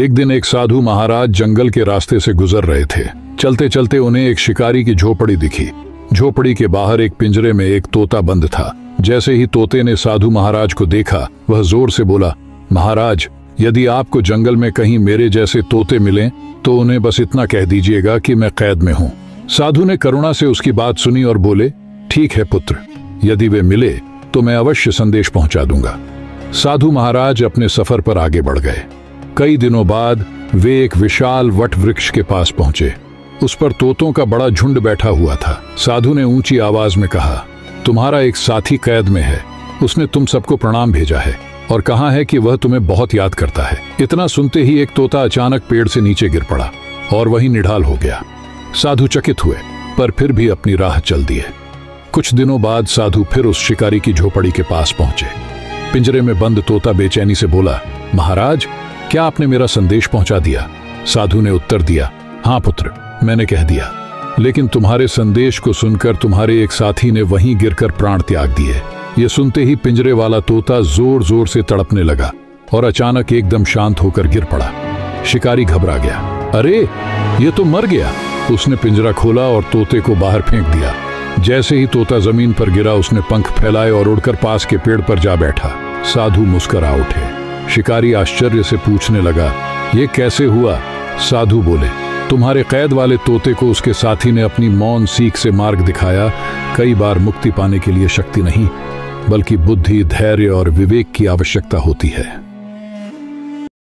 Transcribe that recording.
एक दिन एक साधु महाराज जंगल के रास्ते से गुजर रहे थे। चलते चलते उन्हें एक शिकारी की झोपड़ी दिखी। झोपड़ी के बाहर एक पिंजरे में एक तोता बंद था। जैसे ही तोते ने साधु महाराज को देखा, वह जोर से बोला, महाराज, यदि आपको जंगल में कहीं मेरे जैसे तोते मिलें तो उन्हें बस इतना कह दीजिएगा कि मैं कैद में हूं। साधु ने करुणा से उसकी बात सुनी और बोले, ठीक है पुत्र, यदि वे मिले तो मैं अवश्य संदेश पहुंचा दूंगा। साधु महाराज अपने सफर पर आगे बढ़ गए। कई दिनों बाद वे एक विशाल वट वृक्ष के पास पहुंचे। उस पर तोतों का बड़ा झुंड बैठा हुआ था। साधु ने ऊंची आवाज में कहा, तुम्हारा एक साथी कैद में है। उसने तुम सबको प्रणाम भेजा है और कहा है कि वह तुम्हें बहुत याद करता है। इतना सुनते ही एक तोता अचानक पेड़ से नीचे गिर पड़ा और वहीं निढाल हो गया। साधु चकित हुए, पर फिर भी अपनी राह चल दिए। कुछ दिनों बाद साधु फिर उस शिकारी की झोपड़ी के पास पहुंचे। पिंजरे में बंद तोता बेचैनी से बोला, महाराज, क्या आपने मेरा संदेश पहुंचा दिया? साधु ने उत्तर दिया, हाँ पुत्र, मैंने कह दिया, लेकिन तुम्हारे संदेश को सुनकर तुम्हारे एक साथी ने वहीं गिरकर प्राण त्याग दिए। ये सुनते ही पिंजरे वाला तोता जोर जोर से तड़पने लगा और अचानक एकदम शांत होकर गिर पड़ा। शिकारी घबरा गया। अरे, ये तो मर गया। उसने पिंजरा खोला और तोते को बाहर फेंक दिया। जैसे ही तोता जमीन पर गिरा, उसने पंख फैलाए और उड़कर पास के पेड़ पर जा बैठा। साधु मुस्कुरा उठे। शिकारी आश्चर्य से पूछने लगा, ये कैसे हुआ? साधु बोले, तुम्हारे कैद वाले तोते को उसके साथी ने अपनी मौन सीख से मार्ग दिखाया। कई बार मुक्ति पाने के लिए शक्ति नहीं, बल्कि बुद्धि, धैर्य और विवेक की आवश्यकता होती है।